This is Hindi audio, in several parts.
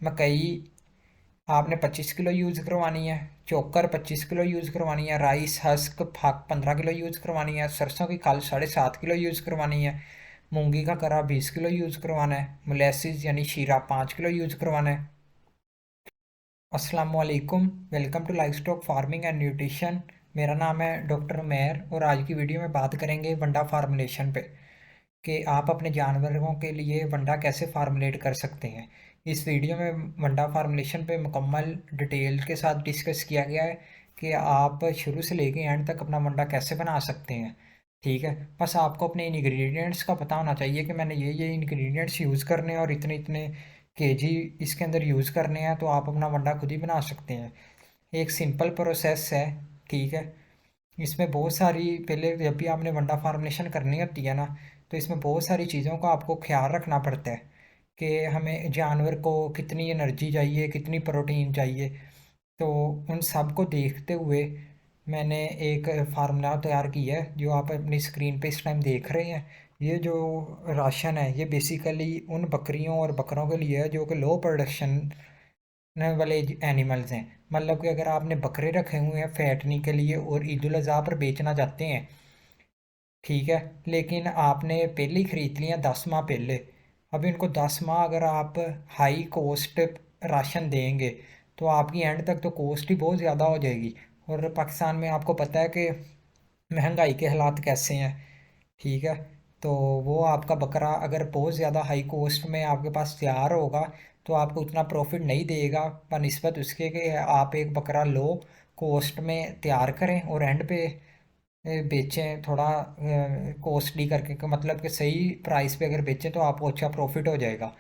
मकई आपने 25 किलो यूज़ करवानी है, चोकर 25 किलो यूज़ करवानी है, राइस हस्क फाक 15 किलो यूज़ करवानी है, सरसों की खाल 7.5 किलो यूज़ करवानी है, मूंगी का करा 20 किलो यूज़ करवाना है, मोलेसिस यानी शीरा 5 किलो यूज़ करवाना है। अस्सलाम वालेकुम, welcome to livestock farming and nutrition. मेरा नाम है डॉक्टर उमैर और आज की वीडियो में बात करेंगे वंडा फार्मुलेशन पे कि आप अपने जानवरों के लिए वंडा कैसे फार्मुलेट कर सकते हैं। इस वीडियो में वंडा फार्मुलेशन पे मुकम्मल डिटेल के साथ डिस्कस किया गया है कि आप शुरू से लेके एंड तक अपना वंडा कैसे बना सकते हैं। ठीक है, बस आपको अपने इंग्रेडिएंट्स का पता होना चाहिए कि मैंने ये इंग्रेडिएंट्स यूज़ करने हैं और इतने इतने केजी इसके अंदर यूज़ करने हैं, तो आप अपना वंडा खुद ही बना सकते हैं। एक सिंपल प्रोसेस है। ठीक है, इसमें बहुत सारी, पहले जब भी आपने वंडा फार्मुलेशन करनी होती है ना, तो इसमें बहुत सारी चीज़ों का आपको ख्याल रखना पड़ता है कि हमें जानवर को कितनी एनर्जी चाहिए, कितनी प्रोटीन चाहिए। तो उन सब को देखते हुए मैंने एक फार्मूला तैयार किया है जो आप अपनी स्क्रीन पे इस टाइम देख रहे हैं। ये जो राशन है ये बेसिकली उन बकरियों और बकरों के लिए है जो कि लो प्रोडक्शन वाले एनिमल्स हैं। मतलब कि अगर आपने बकरे रखे हुए हैं फैटनी के लिए और ईद उल अज़हा पर बेचना चाहते हैं, ठीक है, लेकिन आपने पहले ही खरीद लिया 10 माह पहले। अब इनको 10 माह अगर आप हाई कॉस्ट राशन देंगे तो आपकी एंड तक तो कॉस्ट ही बहुत ज़्यादा हो जाएगी। और पाकिस्तान में आपको पता है कि महंगाई के हालात कैसे हैं। ठीक है, तो वो आपका बकरा अगर बहुत ज़्यादा हाई कॉस्ट में आपके पास तैयार होगा तो आपको उतना प्रॉफिट नहीं देगा बनिस्बत उसके कि आप एक बकरा लो कॉस्ट में तैयार करें और एंड पे बेचें थोड़ा कॉस्टली करके मतलब कि सही प्राइस पे अगर बेचें तो आपको अच्छा प्रॉफिट हो जाएगा।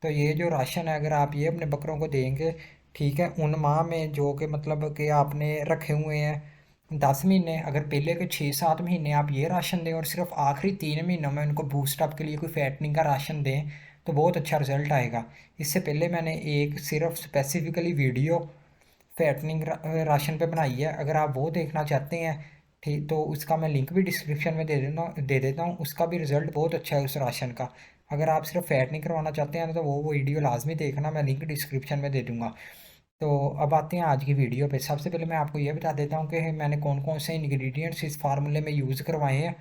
तो ये जो राशन है अगर आप ये अपने बकरों को देंगे, ठीक है, उन माह में जो कि मतलब कि आपने रखे हुए हैं 10 महीने, अगर पहले के 6-7 महीने आप ये राशन दें और सिर्फ आखिरी 3 महीनों में उनको बूस्टअप के लिए कोई फैटनिंग का राशन दें तो बहुत अच्छा रिजल्ट आएगा। इससे पहले मैंने एक सिर्फ स्पेसिफिकली वीडियो फैटनिंग राशन पे बनाई है, अगर आप वो देखना चाहते हैं ठीक तो उसका मैं लिंक भी डिस्क्रिप्शन में दे देता हूँ। उसका भी रिज़ल्ट बहुत अच्छा है उस राशन का। अगर आप सिर्फ फैटनिंग करवाना चाहते हैं ना तो वो वीडियो लाजमी देखना, मैं लिंक डिस्क्रिप्शन में दे दूँगा। तो अब आते हैं आज की वीडियो पे। सबसे पहले मैं आपको ये बता देता हूँ कि मैंने कौन कौन से इंग्रेडिएंट्स इस फार्मूले में यूज़ करवाए हैं।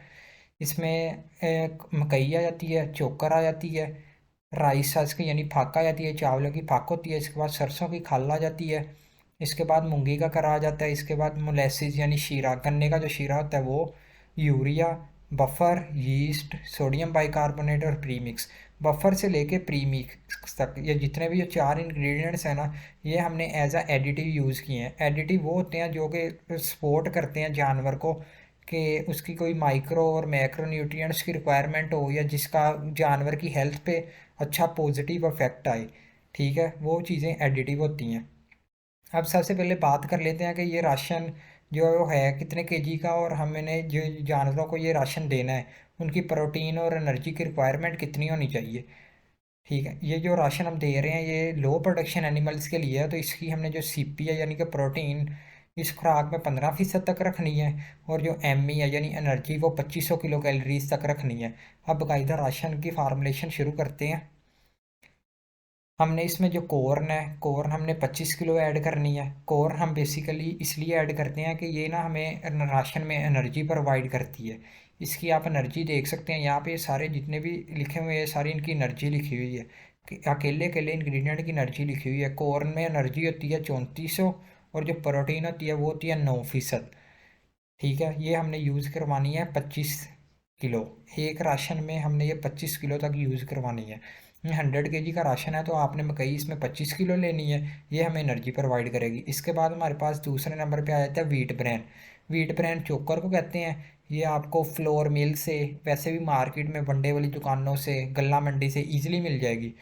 इसमें मकई आ जाती है, चोकर आ जाती है, राइस हस्क यानी फाका आ जाती है, चावलों की फाक होती है, इसके बाद सरसों की खल आ जाती है, इसके बाद मूंगी का करा आ जाता है, इसके बाद मोलेसिस यानी शीरा, गन्ने का जो शीरा होता है वो, urea, buffer, yeast, sodium bicarbonate और प्रीमिक्स। बफर से लेके प्रीमिक्स तक ये जितने भी ये 4 इंग्रेडिएंट्स हैं ना, ये हमने एज अ एडिटिव यूज़ किए हैं। एडिटिव वो होते हैं जो कि सपोर्ट करते हैं जानवर को कि उसकी कोई माइक्रो और मैक्रो न्यूट्रिएंट्स की रिक्वायरमेंट हो या जिसका जानवर की हेल्थ पे अच्छा पॉजिटिव इफेक्ट आए। ठीक है, वो चीज़ें एडिटिव होती हैं। अब सबसे पहले बात कर लेते हैं कि ये राशन जो है कितने केजी का और हमने जो जानवरों को ये राशन देना है उनकी प्रोटीन और एनर्जी की रिक्वायरमेंट कितनी होनी चाहिए। ठीक है, ये जो राशन हम दे रहे हैं ये लो प्रोडक्शन एनिमल्स के लिए है, तो इसकी हमने जो सीपी है यानी कि प्रोटीन इस खुराक में 15% तक रखनी है और जो एमई है यानी एनर्जी वो 2500 किलो कैलोरीज तक रखनी है। अब बाकायदा राशन की फार्मूलेशन शुरू करते हैं। हमने इसमें जो कॉर्न है, कॉर्न हमने 25 किलो ऐड करनी है। कॉर्न हम बेसिकली इसलिए ऐड करते हैं कि ये ना हमें राशन में एनर्जी प्रोवाइड करती है। इसकी आप एनर्जी देख सकते हैं यहाँ पे, ये सारे जितने भी लिखे हुए हैं सारी इनकी एनर्जी लिखी हुई है कि अकेले अकेले इंग्रेडिएंट की एनर्जी लिखी हुई है। कॉर्न में एनर्जी होती है 3400 और जो प्रोटीन होती है वो होती है 9%। ठीक है, ये हमने यूज़ करवानी है 25 किलो। एक राशन में हमने ये 25 किलो तक यूज़ करवानी है। 100 केजी का राशन है तो आपने मकई इसमें 25 किलो लेनी है, ये हमें एनर्जी प्रोवाइड करेगी। इसके बाद हमारे पास दूसरे नंबर पे आ जाता है वीट ब्रेन। वीट ब्रेन चोकर को कहते हैं। ये आपको फ्लोर मिल से, वैसे भी मार्केट में वनडे वाली दुकानों से, गल्ला मंडी से ईजिली मिल जाएगी।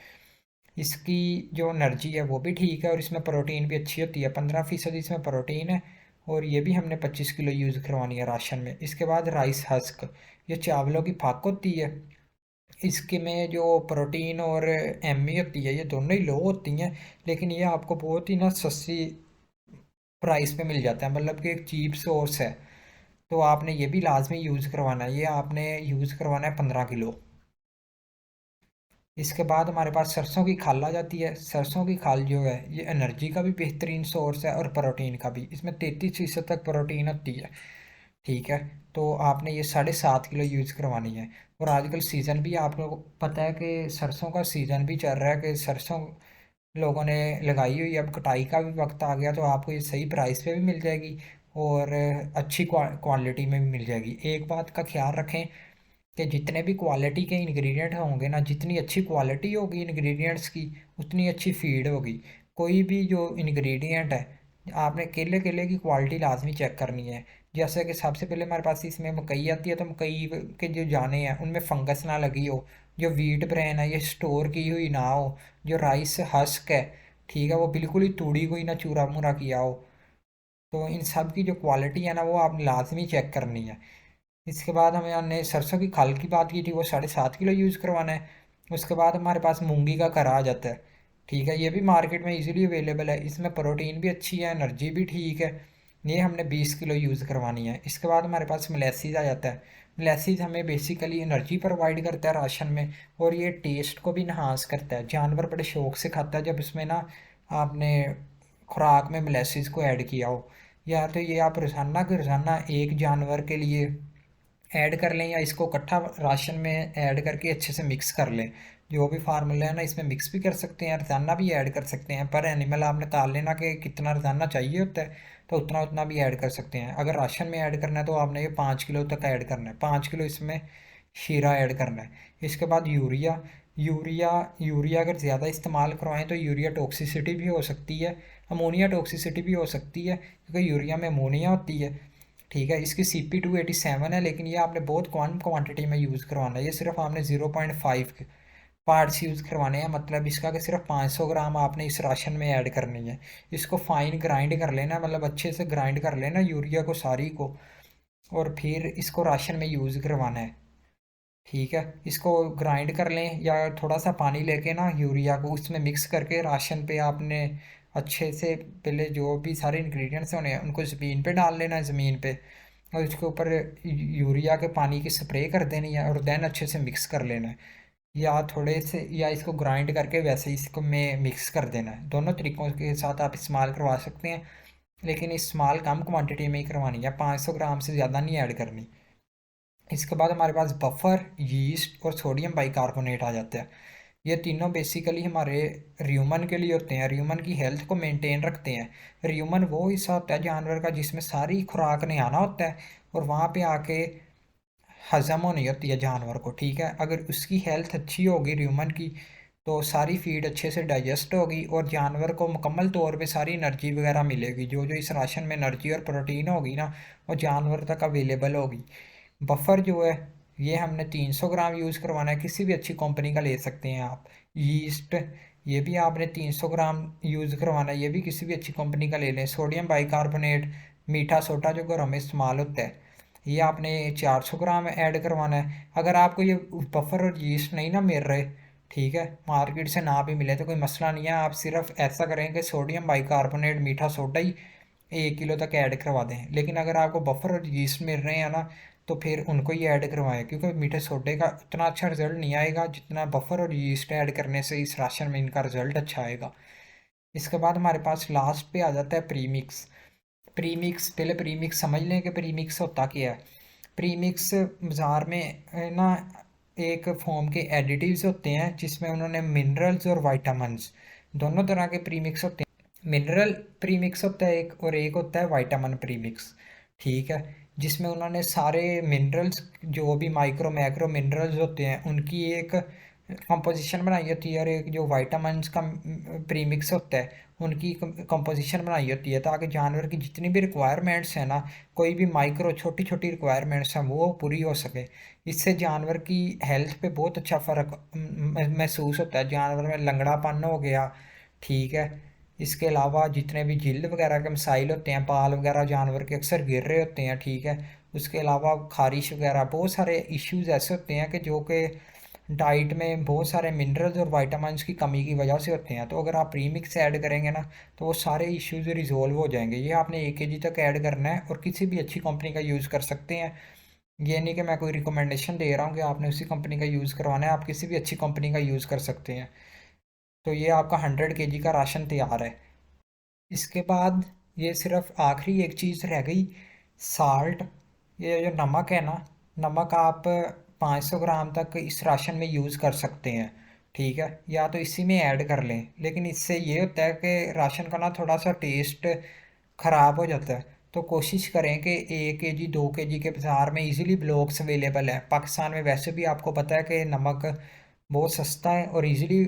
इसकी जो एनर्जी है वो भी ठीक है और इसमें प्रोटीन भी अच्छी होती है, 15% इसमें प्रोटीन है। और ये भी हमने 25 किलो यूज़ करवानी है राशन में। इसके बाद राइस हस्क, ये चावलों की फाक होती है। इसके में जो प्रोटीन और एम होती है ये दोनों ही लो होती हैं, लेकिन ये आपको बहुत ही ना सस्ती प्राइस पे मिल जाता है, मतलब कि एक चीप सोर्स है। तो आपने ये भी लाजमी यूज़ करवाना है, ये आपने यूज़ करवाना है 15 किलो। इसके बाद हमारे पास सरसों की खाल आ जाती है। सरसों की खाल जो है ये एनर्जी का भी बेहतरीन सोर्स है और प्रोटीन का भी। इसमें 33% तक प्रोटीन होती है। ठीक है। तो आपने ये 7.5 किलो यूज़ करवानी है। और आजकल सीज़न भी आपको पता है कि सरसों का सीज़न भी चल रहा है, कि सरसों लोगों ने लगाई हुई है। अब कटाई का भी वक्त आ गया, तो आपको ये सही प्राइस पे भी मिल जाएगी और अच्छी क्वालिटी में भी मिल जाएगी। एक बात का ख्याल रखें कि जितने भी क्वालिटी के इंग्रेडिएंट होंगे ना, जितनी अच्छी क्वालिटी होगी इंग्रेडिएंट्स की, उतनी अच्छी फीड होगी। कोई भी जो इंग्रेडिएंट है, आपने केले केले की क्वालिटी लाजमी चेक करनी है। जैसे कि सबसे पहले हमारे पास इसमें मकई आती है, तो मकई के जो दाने हैं उनमें फंगस ना लगी हो। जो वीट ब्रेन है ये स्टोर की हुई ना हो। जो राइस हस्क है, ठीक है, वो बिल्कुल ही तोड़ी हुई ना चूरा मूरा किया हो। तो इन सब की जो क्वालिटी है ना, वो आपने लाजमी चेक करनी है। इसके बाद हमें हमने सरसों की खाल की बात की थी, वो 7.5 किलो यूज़ करवाना है। उसके बाद हमारे पास मूंगी का करा आ जाता है। ठीक है, ये भी मार्केट में इजीली अवेलेबल है। इसमें प्रोटीन भी अच्छी है, एनर्जी भी ठीक है। ये हमने 20 किलो यूज़ करवानी है। इसके बाद हमारे पास मोलेसिस आ जाता है। मोलेसिस हमें बेसिकली एनर्जी प्रोवाइड करता है राशन में, और ये टेस्ट को भी इन्हांस करता है। जानवर बड़े शौक से खाता है जब इसमें ना आपने खुराक में मोलेसिस को ऐड किया हो। या तो ये आप रोज़ाना के रोज़ाना एक जानवर के लिए ऐड कर लें, या इसको इकट्ठा राशन में ऐड करके अच्छे से मिक्स कर लें। जो भी फार्मूला है ना, इसमें मिक्स भी कर सकते हैं, रोज़ाना भी ऐड कर सकते हैं। पर एनिमल आपने निकाल लेना कि कितना रोज़ाना चाहिए होता है, तो उतना उतना भी ऐड कर सकते हैं। अगर राशन में ऐड करना है तो आपने ये 5 किलो तक ऐड करना है। 5 किलो इसमें शीरा ऐड करना है। इसके बाद यूरिया। यूरिया यूरिया अगर ज़्यादा इस्तेमाल करवाएं तो यूरिया टॉक्सिसिटी भी हो सकती है। अमोनिया टॉक्सिसिटी भी हो सकती है, क्योंकि यूरिया में अमोनिया होती है। ठीक है, इसकी CP287 है, लेकिन ये आपने बहुत कम क्वांटिटी में यूज़ करवाना है। ये सिर्फ आपने 0.5 पार्ट्स यूज़ करवाने हैं। मतलब इसका कि सिर्फ 500 ग्राम आपने इस राशन में ऐड करनी है। इसको फाइन ग्राइंड कर लेना, मतलब अच्छे से ग्राइंड कर लेना यूरिया को सारी को, और फिर इसको राशन में यूज़ करवाना है। ठीक है, इसको ग्राइंड कर लें, या थोड़ा सा पानी लेके ना यूरिया को उसमें मिक्स करके राशन पे आपने अच्छे से पहले जो भी सारे इंग्रेडिएंट्स होने हैं उनको ज़मीन पे डाल लेना है, ज़मीन पे। और उसके ऊपर यूरिया के पानी की स्प्रे कर देनी है, और देन अच्छे से मिक्स कर लेना है। या थोड़े से, या इसको ग्राइंड करके वैसे ही इसको में मिक्स कर देना है। दोनों तरीक़ों के साथ आप इस्तेमाल करवा सकते हैं, लेकिन इस्तेमाल कम क्वांटिटी में ही करवानी है, 500 ग्राम से ज़्यादा नहीं ऐड करनी। इसके बाद हमारे पास बफर, यीस्ट और सोडियम बाइकार्बोनेट आ जाता है। ये तीनों बेसिकली हमारे र्यूमन के लिए होते हैं, र्यूमन की हेल्थ को मेंटेन रखते हैं। र्यूमन वो हिस्सा होता है जानवर का जिसमें सारी खुराक ने आना होता है, और वहाँ पे आके हज़म होनी होती है जानवर को। ठीक है, अगर उसकी हेल्थ अच्छी होगी र्यूमन की, तो सारी फीड अच्छे से डाइजेस्ट होगी, और जानवर को मुकम्मल तौर पे सारी एनर्जी वगैरह मिलेगी। जो जो इस राशन में एनर्जी और प्रोटीन होगी ना, वो जानवर तक अवेलेबल होगी। बफर जो है ये हमने 300 ग्राम यूज़ करवाना है। किसी भी अच्छी कंपनी का ले सकते हैं आप। यीस्ट, ये भी आपने 300 ग्राम यूज़ करवाना है, ये भी किसी भी अच्छी कंपनी का ले लें। सोडियम बाइकार्बोनेट, मीठा सोडा जो घरों में इस्तेमाल होता है, ये आपने 400 ग्राम ऐड करवाना है। अगर आपको ये बफर और यीस्ट नहीं ना मिल रहे, ठीक है, मार्केट से ना भी मिले तो कोई मसला नहीं है। आप सिर्फ ऐसा करें कि सोडियम बाइकार्बोनेट, मीठा सोडा ही 1 किलो तक ऐड करवा दें। लेकिन अगर आपको बफर और यीस्ट मिल रहे हैं ना, तो फिर उनको ही ऐड करवाएं, क्योंकि मीठे सोडे का उतना अच्छा रिजल्ट नहीं आएगा जितना बफर और यीस्ट ऐड करने से इस राशन में इनका रिजल्ट अच्छा आएगा। इसके बाद हमारे पास लास्ट पे आ जाता है प्रीमिक्स। प्रीमिक्स, पहले प्रीमिक्स समझ लें कि प्रीमिक्स होता क्या है। प्रीमिक्स बाज़ार में ना एक फॉर्म के एडिटिव्स होते हैं, जिसमें उन्होंने मिनरल्स और वाइटामिन्स, दोनों तरह के प्रीमिक्स होते हैं। मिनरल प्रीमिक्स होता है एक, और एक होता है वाइटामिन प्रीमिक्स। ठीक है, जिसमें उन्होंने सारे मिनरल्स, जो भी माइक्रो मैक्रो मिनरल्स होते हैं, उनकी एक कंपोजिशन बनाई होती है, और एक जो वाइटामिन्स का प्रीमिक्स होता है उनकी कंपोजिशन बनाई होती है, ताकि जानवर की जितनी भी रिक्वायरमेंट्स हैं ना, कोई भी माइक्रो छोटी छोटी रिक्वायरमेंट्स हैं वो पूरी हो सके। इससे जानवर की हेल्थ पे बहुत अच्छा फ़र्क महसूस होता है। जानवर में लंगड़ापन हो गया, ठीक है, इसके अलावा जितने भी जिल्द वगैरह के मसाइल होते हैं, बाल वगैरह जानवर के अक्सर गिर रहे होते हैं, ठीक है, उसके अलावा खारिश वगैरह बहुत सारे इश्यूज ऐसे होते हैं कि जो कि डाइट में बहुत सारे मिनरल्स और वाइटामिन्स की कमी की वजह से होते हैं। तो अगर आप प्रीमिक्स ऐड करेंगे ना, तो वो सारे इश्यूज रिजोल्व हो जाएंगे। ये आपने 1 kg तक ऐड करना है, और किसी भी अच्छी कंपनी का यूज़ कर सकते हैं। ये नहीं कि मैं कोई रिकमेंडेशन दे रहा हूँ कि आपने उसी कंपनी का यूज़ करवाना है, आप किसी भी अच्छी कंपनी का यूज़ कर सकते हैं। तो ये आपका 100 kg का राशन तैयार है। इसके बाद ये सिर्फ आखिरी एक चीज़ रह गई, साल्ट। ये जो नमक है ना, नमक आप 500 ग्राम तक इस राशन में यूज़ कर सकते हैं। ठीक है, या तो इसी में ऐड कर लें, लेकिन इससे ये होता है कि राशन का ना थोड़ा सा टेस्ट ख़राब हो जाता है। तो कोशिश करें कि 1 kg 2 kg के बाज़ार में इजीली ब्लॉक्स अवेलेबल है। पाकिस्तान में वैसे भी आपको पता है कि नमक बहुत सस्ता है और इजीली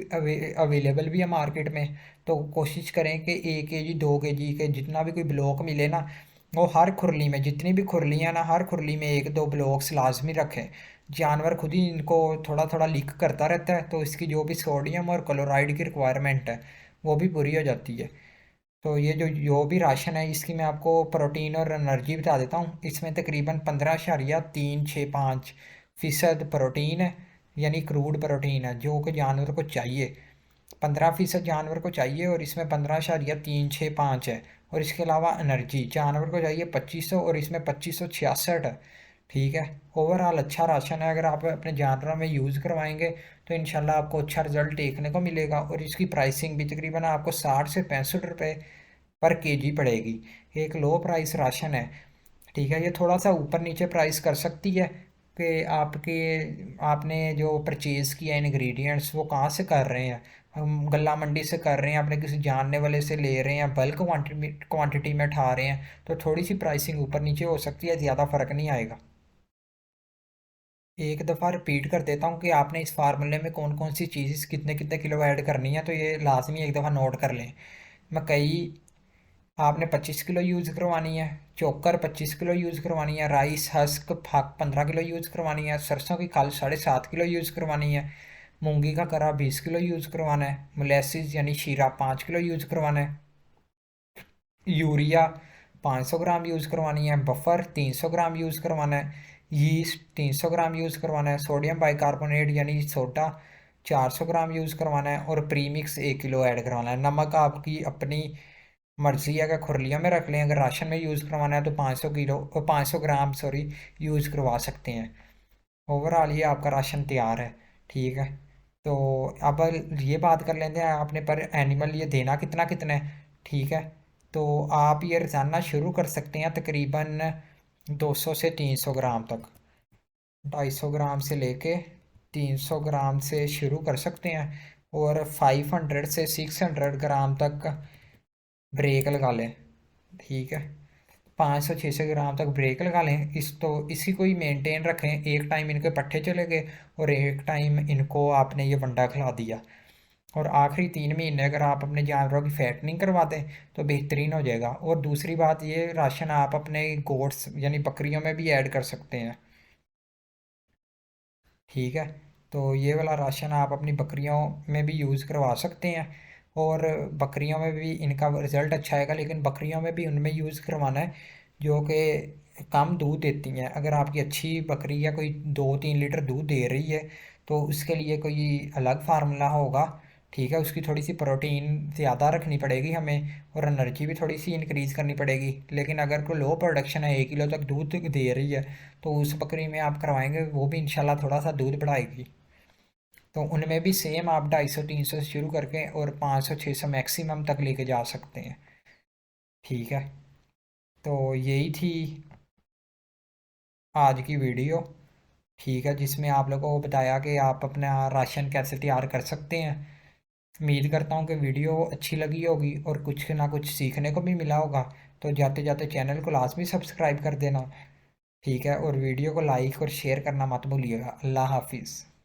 अवेलेबल भी है मार्केट में। तो कोशिश करें कि 1 kg 2 kg के जितना भी कोई ब्लॉक मिले ना, वो हर खुरली में, जितनी भी खुरलियाँ ना, हर खुरली में 1 2 ब्लॉक्स लाजमी रखें। जानवर खुद ही इनको थोड़ा थोड़ा लीक करता रहता है, तो इसकी जो भी सोडियम और क्लोराइड की रिक्वायरमेंट है वो भी पूरी हो जाती है। तो ये जो भी राशन है, इसकी मैं आपको प्रोटीन और एनर्जी बता देता हूँ। इसमें तकरीबन 15.365% प्रोटीन है, यानी क्रूड प्रोटीन है जो कि जानवर को चाहिए। 15% जानवर को चाहिए और इसमें 15.365 है। और इसके अलावा एनर्जी जानवर को चाहिए 2500 और इसमें 2566 है। ठीक है, ओवरऑल अच्छा राशन है। अगर आप अपने जानवरों में यूज़ करवाएंगे तो इंशाल्लाह आपको अच्छा रिजल्ट देखने को मिलेगा। और इसकी प्राइसिंग भी तकरीबन आपको 60 से 65 रुपये पर केजी पड़ेगी। एक लो प्राइस राशन है। ठीक है, ये थोड़ा सा ऊपर नीचे प्राइस कर सकती है कि आपके आपने जो परचेज़ किया इंग्रेडिएंट्स वो कहाँ से कर रहे हैं। हम गल्ला मंडी से कर रहे हैं, अपने किसी जानने वाले से ले रहे हैं, बल्क क्वांटिटी में उठा रहे हैं, तो थोड़ी सी प्राइसिंग ऊपर नीचे हो सकती है, ज़्यादा फ़र्क नहीं आएगा। एक दफ़ा रिपीट कर देता हूँ कि आपने इस फार्मूले में कौन कौन सी चीज़ कितने कितने किलो ऐड करनी है, तो ये लाजमी एक दफ़ा नोट कर लें। मकई आपने 25 किलो यूज़ करवानी है, चोकर 25 किलो यूज़ करवानी है, राइस हस्क फाक 15 किलो यूज़ करवानी है, सरसों की खल 7.5 किलो यूज़ करवानी है, मूंगी का करा 20 किलो यूज़ करवाना है, मोलेसिस यानी शीरा 5 किलो यूज़ करवाना है, यूरिया 500 ग्राम यूज़ करवानी है, बफर 300 ग्राम यूज़ करवाना है, यीस्ट 300 ग्राम यूज़ करवाना है, सोडियम बाइकार्बोनेट यानी सोडा 400 ग्राम यूज़ करवाना है और प्रीमिक्स 1 किलो ऐड करवाना है। नमक आपकी अपनी मर्ज़ी है, अगर खुरलियों में रख लें, अगर राशन में यूज़ करवाना है तो 500 ग्राम सॉरी यूज़ करवा सकते हैं। ओवरऑल ये आपका राशन तैयार है। ठीक है, तो अब ये बात कर लेते हैं आपने पर एनिमल ये देना कितना कितना है। ठीक है, तो आप ये रोज़ाना शुरू कर सकते हैं तकरीबन 200 से 300 ग्राम तक। 250 ग्राम से लेके 300 ग्राम से शुरू कर सकते हैं और 500 से 600 ग्राम तक ब्रेक लगा लें। ठीक है, 500 600 ग्राम तक ब्रेक लगा लें। इसी को ही मेंटेन रखें। एक टाइम इनके पट्ठे चले गए और एक टाइम इनको आपने ये वंडा खिला दिया। और आखिरी 3 महीने अगर आप अपने जानवरों की फैटनिंग करवा दें तो बेहतरीन हो जाएगा। और दूसरी बात, ये राशन आप अपने गोट्स यानी बकरियों में भी ऐड कर सकते हैं। ठीक है, तो ये वाला राशन आप अपनी बकरियों में भी यूज़ करवा सकते हैं और बकरियों में भी इनका रिज़ल्ट अच्छा आएगा। लेकिन बकरियों में भी उनमें यूज़ करवाना है जो कि कम दूध देती हैं। अगर आपकी अच्छी बकरी या कोई 2 3 लीटर दूध दे रही है तो उसके लिए कोई अलग फार्मूला होगा। ठीक है, उसकी थोड़ी सी प्रोटीन ज़्यादा रखनी पड़ेगी हमें और एनर्जी भी थोड़ी सी इंक्रीज़ करनी पड़ेगी। लेकिन अगर कोई लो प्रोडक्शन है, 1 किलो तक दूध दे रही है, तो उस बकरी में आप करवाएंगे, वो भी इंशाल्लाह थोड़ा सा दूध बढ़ाएगी। तो उनमें भी सेम आप 250 300 से शुरू करके और 500 600 मैक्सिमम तक लेके जा सकते हैं। ठीक है, तो यही थी आज की वीडियो। ठीक है, जिसमें आप लोगों को बताया कि आप अपना राशन कैसे तैयार कर सकते हैं। उम्मीद करता हूँ कि वीडियो अच्छी लगी होगी और कुछ ना कुछ सीखने को भी मिला होगा। तो जाते जाते चैनल को लाजमी सब्सक्राइब कर देना। ठीक है, और वीडियो को लाइक और शेयर करना मत भूलिएगा। अल्लाह हाफिज़।